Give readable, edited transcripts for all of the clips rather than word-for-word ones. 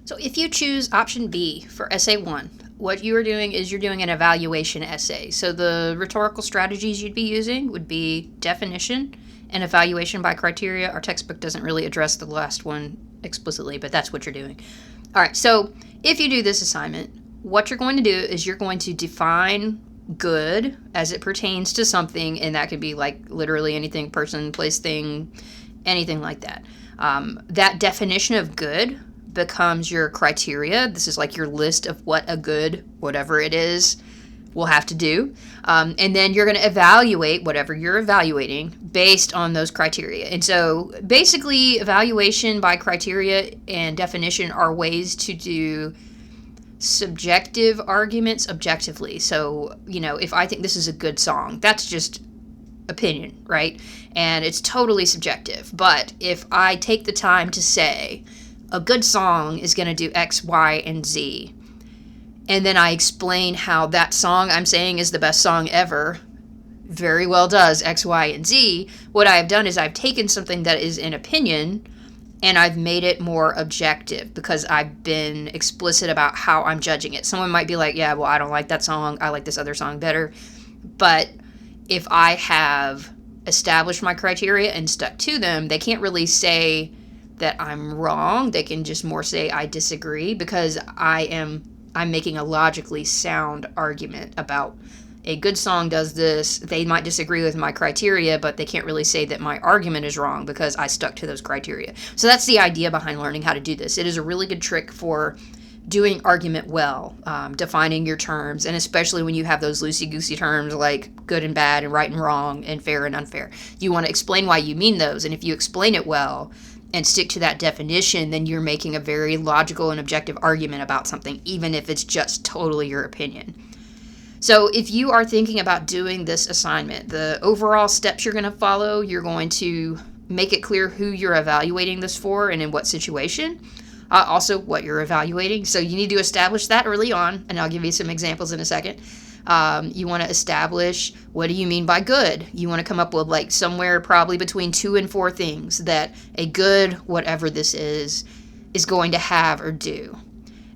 So if you choose option B for essay 1, what you are doing is you're doing an evaluation essay. So the rhetorical strategies you'd be using would be definition and evaluation by criteria. Our textbook doesn't really address the last one explicitly, but that's what you're doing. All right, so if you do this assignment, what you're going to do is you're going to define good as it pertains to something, and that could be like literally anything, person, place, thing, anything like that. That definition of good becomes your criteria. This is like your list of what a good, whatever it is, will have to do. And then you're going to evaluate whatever you're evaluating based on those criteria. And so basically, evaluation by criteria and definition are ways to do subjective arguments objectively. So, if I think this is a good song, that's just opinion, right? And it's totally subjective. But if I take the time to say, a good song is going to do X, Y, and Z, and then I explain how that song I'm saying is the best song ever very well does X, Y, and Z, what I have done is I've taken something that is an opinion and I've made it more objective because I've been explicit about how I'm judging it. Someone might be like, yeah, well, I don't like that song. I like this other song better. But if I have established my criteria and stuck to them, they can't really say that I'm wrong. They can just more say I disagree because I'm making a logically sound argument about a good song does this. They might disagree with my criteria, but they can't really say that my argument is wrong because I stuck to those criteria. So that's the idea behind learning how to do this. It is a really good trick for doing argument well, defining your terms, and especially when you have those loosey-goosey terms like good and bad and right and wrong and fair and unfair. You want to explain why you mean those, and if you explain it well and stick to that definition, then you're making a very logical and objective argument about something, even if it's just totally your opinion. So if you are thinking about doing this assignment, the overall steps you're going to follow, you're going to make it clear who you're evaluating this for and in what situation. Also, what you're evaluating. So you need to establish that early on, and I'll give you some examples in a second. You want to establish, what do you mean by good? You want to come up with like somewhere probably between 2 and 4 things that a good, whatever this is going to have or do.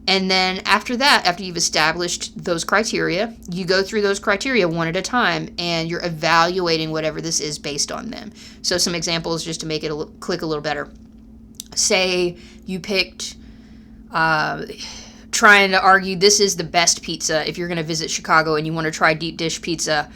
And then after that, after you've established those criteria, you go through those criteria one at a time, and you're evaluating whatever this is based on them. So some examples just to make it click a little better. Say you picked trying to argue this is the best pizza. If you're going to visit Chicago and you want to try deep dish pizza,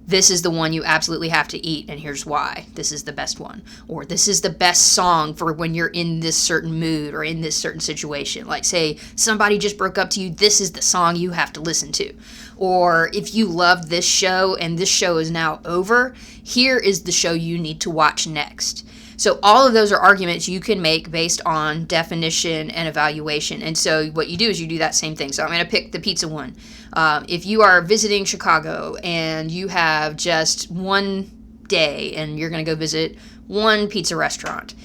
this is the one you absolutely have to eat, and here's why. This is the best one. Or this is the best song for when you're in this certain mood or in this certain situation. Like, say, somebody just broke up to you, this is the song you have to listen to. Or if you love this show and this show is now over, here is the show you need to watch next. So all of those are arguments you can make based on definition and evaluation. And so what you do is you do that same thing. So I'm going to pick the pizza one. If you are visiting Chicago and you have just one day and you're going to go visit one pizza restaurant,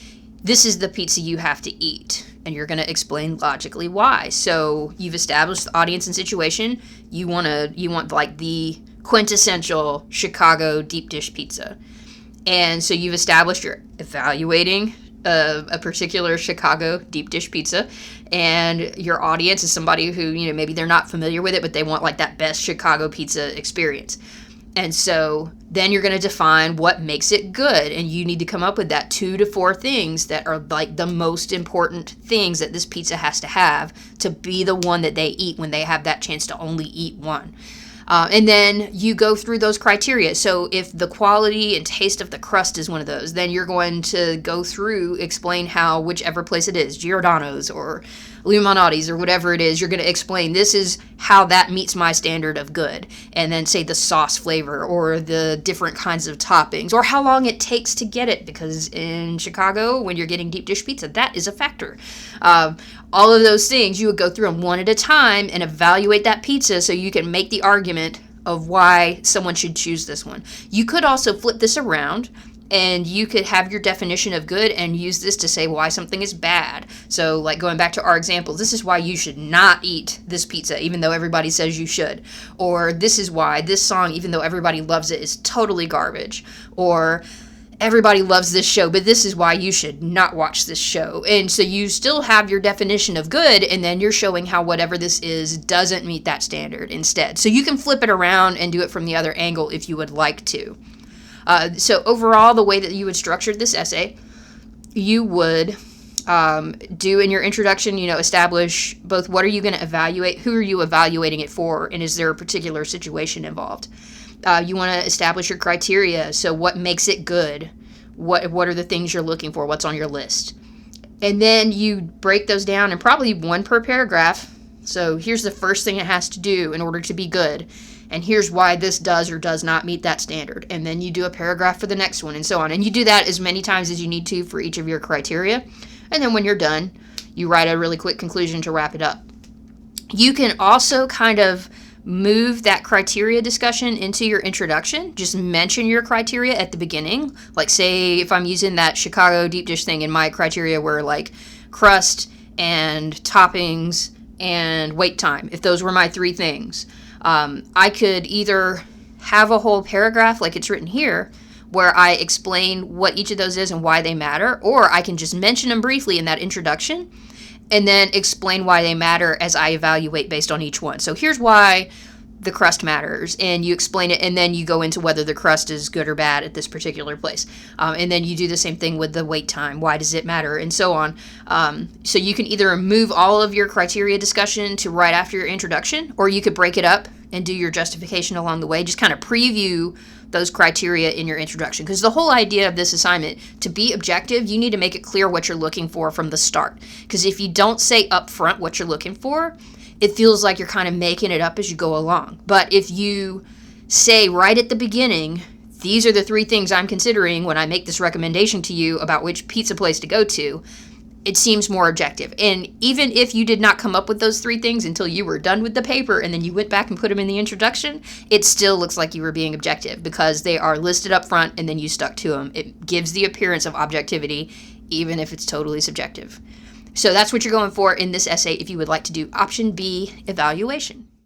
this is the pizza you have to eat. And you're going to explain logically why. So you've established the audience and situation. You want like the quintessential Chicago deep dish pizza. And so you've established you're evaluating a particular Chicago deep dish pizza, and your audience is somebody who, maybe they're not familiar with it, but they want like that best Chicago pizza experience. And so then you're going to define what makes it good, and you need to come up with that 2 to 4 things that are like the most important things that this pizza has to have to be the one that they eat when they have that chance to only eat one. And then you go through those criteria. So if the quality and taste of the crust is one of those, then you're going to go through, explain how whichever place it is, Giordano's or Illuminati's or whatever it is, you're going to explain this is how that meets my standard of good. And then say the sauce flavor or the different kinds of toppings or how long it takes to get it. Because in Chicago, when you're getting deep dish pizza, that is a factor. All of those things, you would go through them one at a time and evaluate that pizza so you can make the argument of why someone should choose this one. You could also flip this around and you could have your definition of good and use this to say why something is bad. So like going back to our example, this is why you should not eat this pizza even though everybody says you should. Or this is why this song, even though everybody loves it, is totally garbage. Or everybody loves this show, but this is why you should not watch this show. And so you still have your definition of good, and then you're showing how whatever this is doesn't meet that standard instead. So you can flip it around and do it from the other angle if you would like to. So overall, the way that you would structure this essay, you would do in your introduction, establish both what are you going to evaluate, who are you evaluating it for, and is there a particular situation involved. You want to establish your criteria. So what makes it good? What are the things you're looking for? What's on your list? And then you break those down, and probably one per paragraph. So here's the first thing it has to do in order to be good. And here's why this does or does not meet that standard. And then you do a paragraph for the next one, and so on. And you do that as many times as you need to for each of your criteria. And then when you're done, you write a really quick conclusion to wrap it up. You can also kind of move that criteria discussion into your introduction. Just mention your criteria at the beginning. Like, say if I'm using that Chicago deep dish thing, and my criteria were like crust and toppings and wait time, if those were my three things, I could either have a whole paragraph like it's written here where I explain what each of those is and why they matter, or I can just mention them briefly in that introduction and then explain why they matter as I evaluate based on each one. So here's why the crust matters, and you explain it, and then you go into whether the crust is good or bad at this particular place. And then you do the same thing with the wait time. Why does it matter? And so on. So you can either move all of your criteria discussion to right after your introduction, or you could break it up and do your justification along the way. Just kind of preview those criteria in your introduction. Because the whole idea of this assignment, to be objective, you need to make it clear what you're looking for from the start. Because if you don't say up front what you're looking for, it feels like you're kind of making it up as you go along. But if you say right at the beginning, these are the three things I'm considering when I make this recommendation to you about which pizza place to go to, it seems more objective. And even if you did not come up with those three things until you were done with the paper and then you went back and put them in the introduction, it still looks like you were being objective because they are listed up front and then you stuck to them. It gives the appearance of objectivity, even if it's totally subjective. So that's what you're going for in this essay if you would like to do option B, evaluation.